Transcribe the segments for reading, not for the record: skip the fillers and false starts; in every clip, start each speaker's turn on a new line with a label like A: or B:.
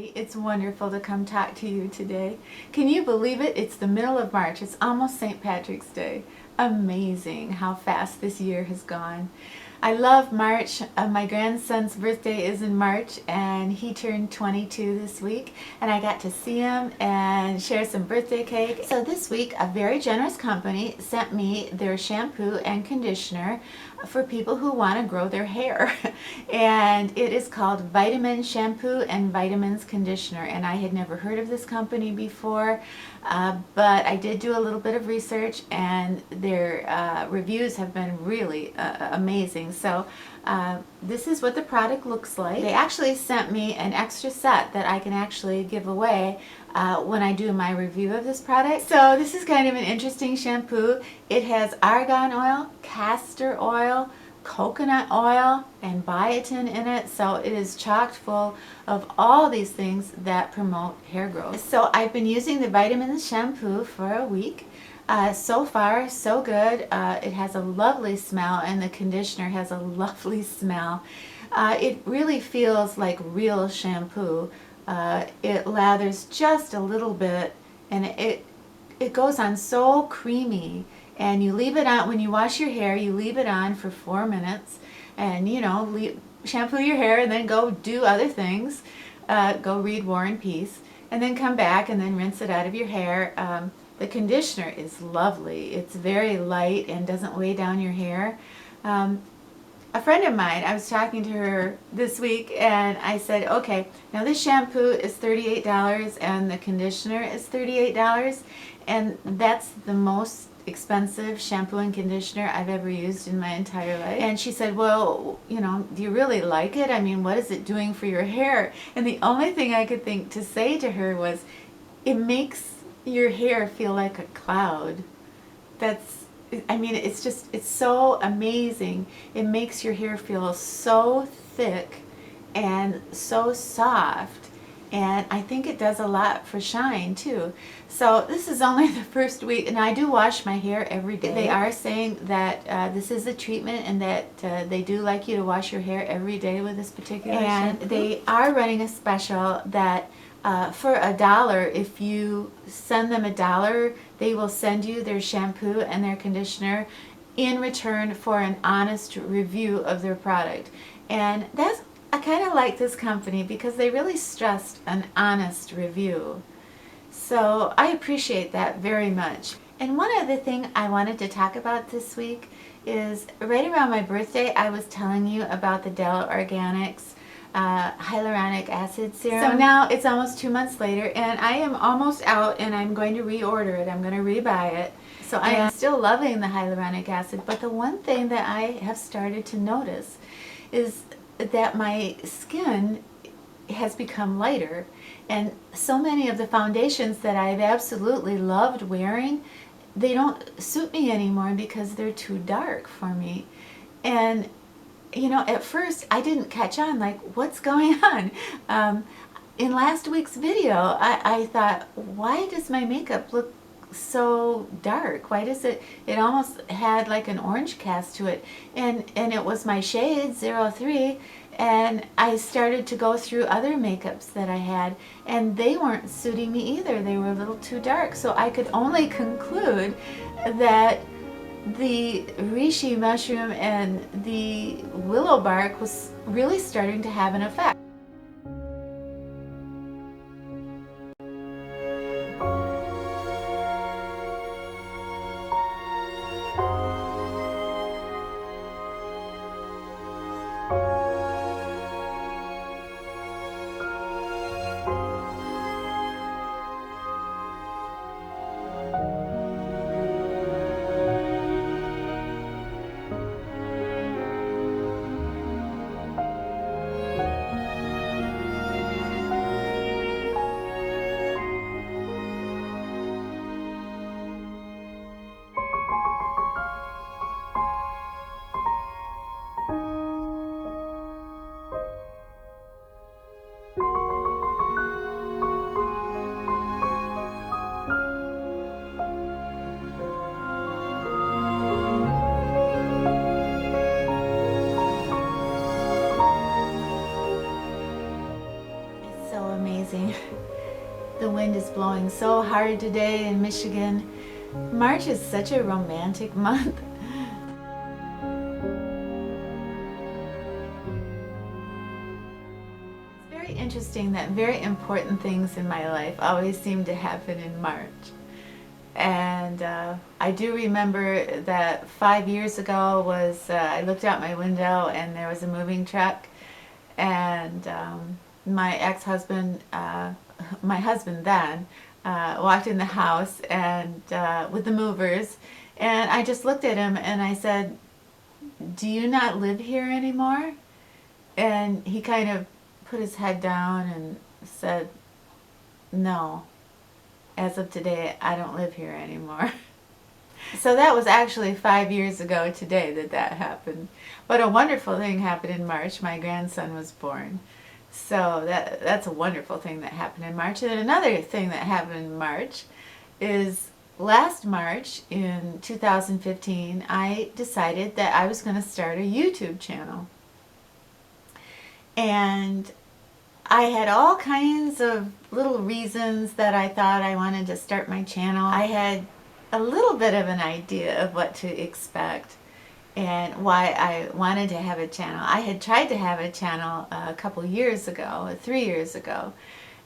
A: everybody. It's wonderful to come talk to you today. Can you believe it? It's the middle of March. It's almost St. Patrick's Day. Amazing how fast this year has gone. I love March. My grandson's birthday is in March and he turned 22 this week, and I got to see him and share some birthday cake. So this week a very generous company sent me their shampoo and conditioner for people who want to grow their hair. And it is called VITAMINS Shampoo and VITAMINS Conditioner, and I had never heard of this company before, but I did do a little bit of research, and their reviews have been really amazing. So this is what the product looks like. They actually sent me an extra set that I can actually give away when I do my review of this product. So this is kind of an interesting shampoo. It has argan oil, castor oil, coconut oil, and biotin in it, so it is chock full of all these things that promote hair growth. So I've been using the VITAMINS shampoo for a week. So far so good. It has a lovely smell, and the conditioner has a lovely smell. It really feels like real shampoo. It lathers just a little bit, and it goes on so creamy. And you leave it on, when you wash your hair, you leave it on for 4 minutes, and shampoo your hair and then go do other things. Go read War and Peace, and then come back and then rinse it out of your hair. The conditioner is lovely. It's very light and doesn't weigh down your hair. A friend of mine, I was talking to her this week, and I said, okay, now this shampoo is $38 and the conditioner is $38, and that's the most expensive shampoo and conditioner I've ever used in my entire life. And she said, well, do you really like it? I mean, what is it doing for your hair? And the only thing I could think to say to her was, it makes your hair feel like a cloud. It's so amazing. It makes your hair feel so thick and so soft, and I think it does a lot for shine too. So this is only the first week, and I do wash my hair every day. They are saying that this is a treatment, and that they do like you to wash your hair every day with this particular shampoo. And they are running a special that for $1, if you send them $1, they will send you their shampoo and their conditioner in return for an honest review of their product. And I kind of like this company because they really stressed an honest review. So I appreciate that very much. And one other thing I wanted to talk about this week is, right around my birthday, I was telling you about the Dell Organics Hyaluronic Acid Serum. So now it's almost 2 months later, and I am almost out, and I'm going to reorder it. I'm going to rebuy it. So I am still loving the hyaluronic acid, but the one thing that I have started to notice is that my skin has become lighter, and so many of the foundations that I've absolutely loved wearing, they don't suit me anymore because they're too dark for me. And at first I didn't catch on, like, what's going on? In last week's video, I thought, why does my makeup look so dark? Why does it almost had like an orange cast to it? And it was my shade 03, and I started to go through other makeups that I had, and they weren't suiting me either. They were a little too dark. So I could only conclude that the Richi mushroom and the willow bark was really starting to have an effect. is blowing so hard today in Michigan. March is such a romantic month. It's very interesting that very important things in my life always seem to happen in March. And I do remember that 5 years ago was, I looked out my window and there was a moving truck, and my ex-husband, my husband then, walked in the house and with the movers, and I just looked at him and I said, "Do you not live here anymore?" And he kind of put his head down and said, "No. As of today, I don't live here anymore." So that was actually 5 years ago today that happened. But a wonderful thing happened in March. My grandson was born. So that's a wonderful thing that happened in March. And another thing that happened in March is last March in 2015, I decided that I was going to start a YouTube channel. And I had all kinds of little reasons that I thought I wanted to start my channel. I had a little bit of an idea of what to expect and why I wanted to have a channel. I had tried to have a channel a couple years ago, 3 years ago,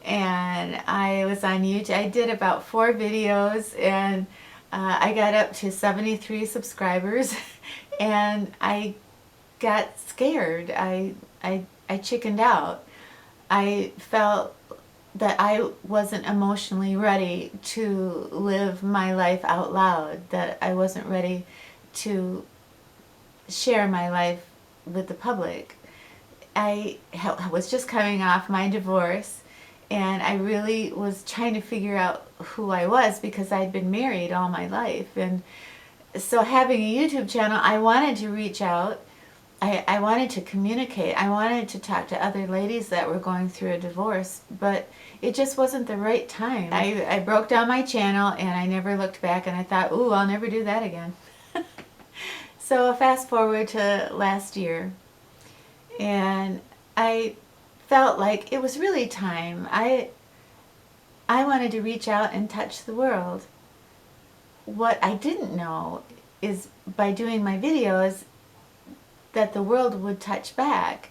A: and I was on YouTube. I did about 4 videos, and I got up to 73 subscribers, and I got scared. I chickened out. I felt that I wasn't emotionally ready to live my life out loud, that I wasn't ready to share my life with the public. I was just coming off my divorce, and I really was trying to figure out who I was because I'd been married all my life. And so having a YouTube channel, I wanted to reach out. I wanted to communicate. I wanted to talk to other ladies that were going through a divorce, but it just wasn't the right time. I broke down my channel and I never looked back, and I thought, ooh, I'll never do that again. So fast forward to last year, and I felt like it was really time. I wanted to reach out and touch the world. What I didn't know is by doing my videos that the world would touch back.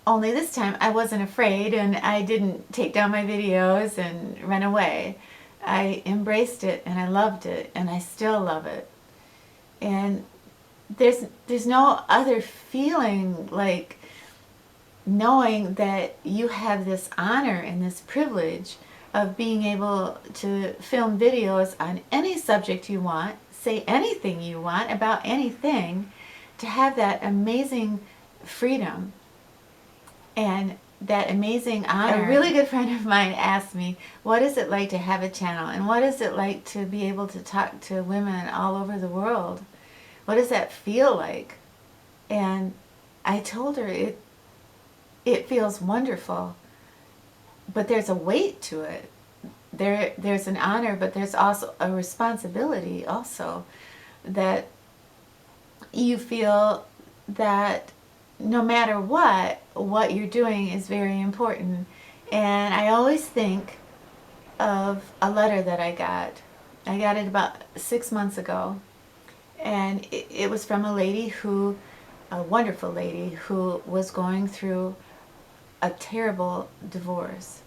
A: Only this time I wasn't afraid, and I didn't take down my videos and run away. I embraced it and I loved it, and I still love it. And there's no other feeling like knowing that you have this honor and this privilege of being able to film videos on any subject you want, say anything you want about anything, to have that amazing freedom and that amazing honor. A really good friend of mine asked me, what is it like to have a channel, and what is it like to be able to talk to women all over the world? What does that feel like? And I told her it feels wonderful, but there's a weight to it. There's an honor, but there's also a responsibility also, that you feel that no matter what you're doing is very important. And I always think of a letter that I got. I got it about 6 months ago, and it was from a lady who, a wonderful lady who was going through a terrible divorce.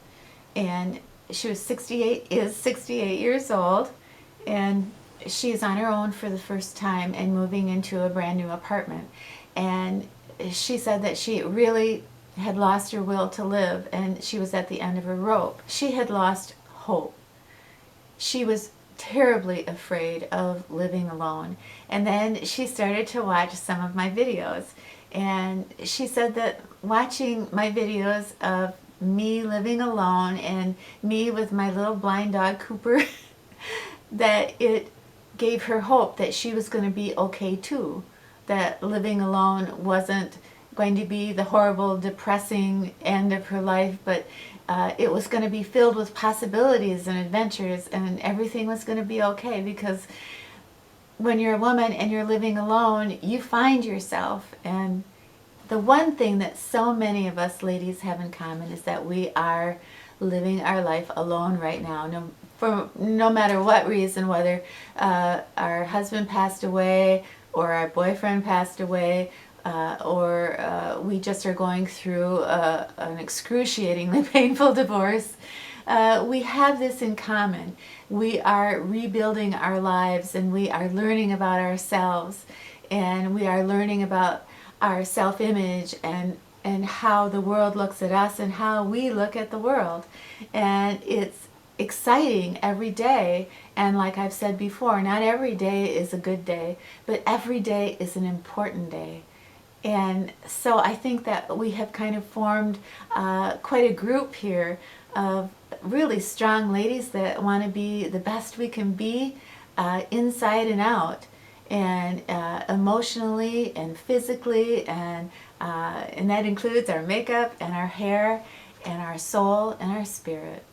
A: And she was 68 years old, and she's on her own for the first time and moving into a brand new apartment. And she said that she really had lost her will to live, and she was at the end of her rope. She had lost hope. She was terribly afraid of living alone. And then she started to watch some of my videos, and she said that watching my videos of me living alone and me with my little blind dog Cooper, that it gave her hope that she was going to be okay too, that living alone wasn't going to be the horrible, depressing end of her life, but it was going to be filled with possibilities and adventures, and everything was going to be okay. Because when you're a woman and you're living alone, you find yourself. And the one thing that so many of us ladies have in common is that we are living our life alone right now, for no matter what reason, whether our husband passed away or our boyfriend passed away, or we just are going through an excruciatingly painful divorce. We have this in common. We are rebuilding our lives, and we are learning about ourselves, and we are learning about our self-image and how the world looks at us and how we look at the world. And it's exciting every day, and like I've said before, not every day is a good day, but every day is an important day. And so I think that we have kind of formed quite a group here of really strong ladies that want to be the best we can be, inside and out, and emotionally and physically, and that includes our makeup and our hair and our soul and our spirit.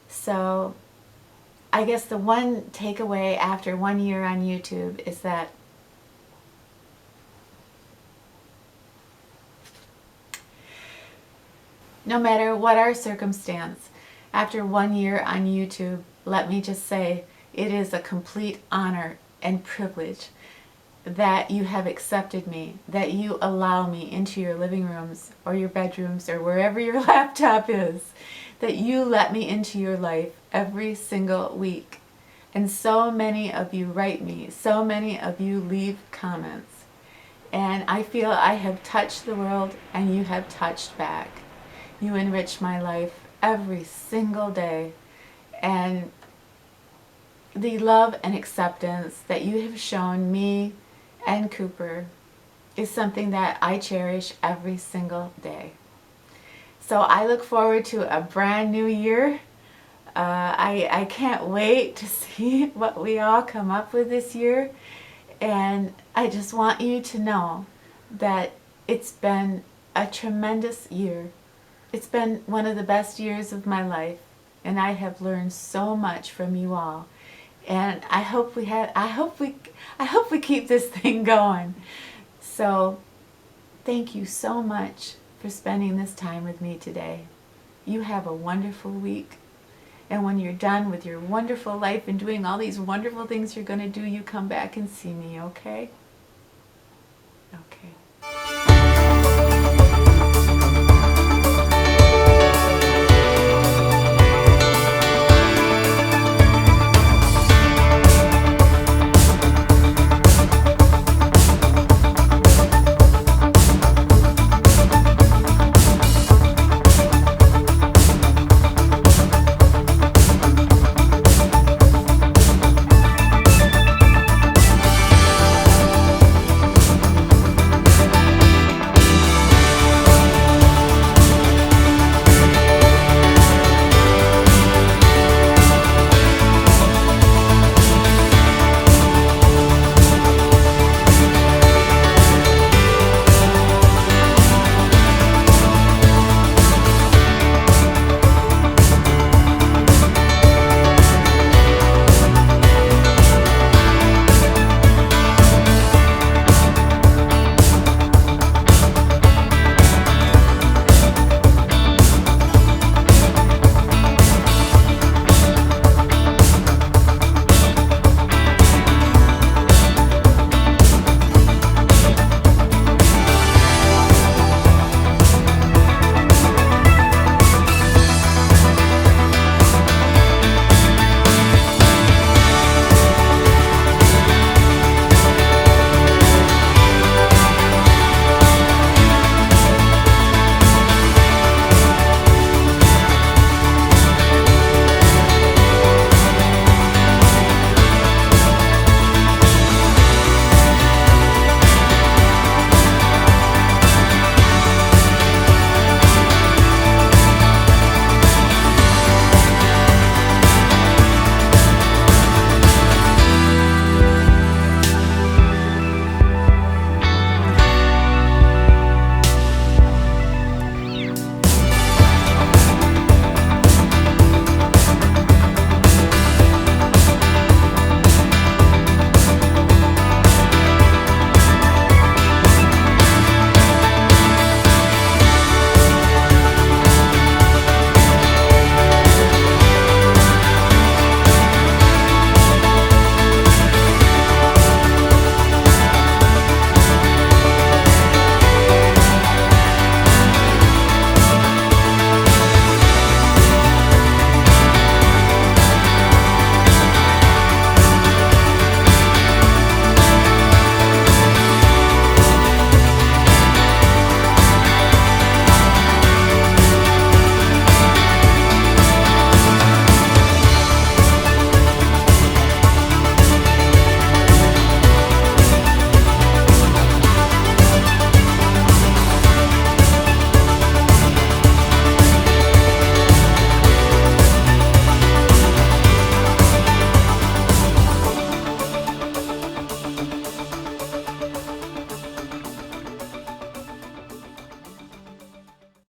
A: So I guess the one takeaway after 1 year on YouTube is that no matter what our circumstance, after 1 year on YouTube, let me just say it is a complete honor and privilege that you have accepted me, that you allow me into your living rooms or your bedrooms or wherever your laptop is, that you let me into your life every single week. And so many of you write me, so many of you leave comments. And I feel I have touched the world and you have touched back. You enrich my life every single day. And the love and acceptance that you have shown me and Cooper is something that I cherish every single day. So I look forward to a brand new year. I can't wait to see what we all come up with this year. And I just want you to know that it's been a tremendous year. It's been one of the best years of my life, and I have learned so much from you all. And I hope we keep this thing going. So thank you so much for spending this time with me today. You have a wonderful week. And when you're done with your wonderful life and doing all these wonderful things you're going to do, you come back and see me, okay? Okay.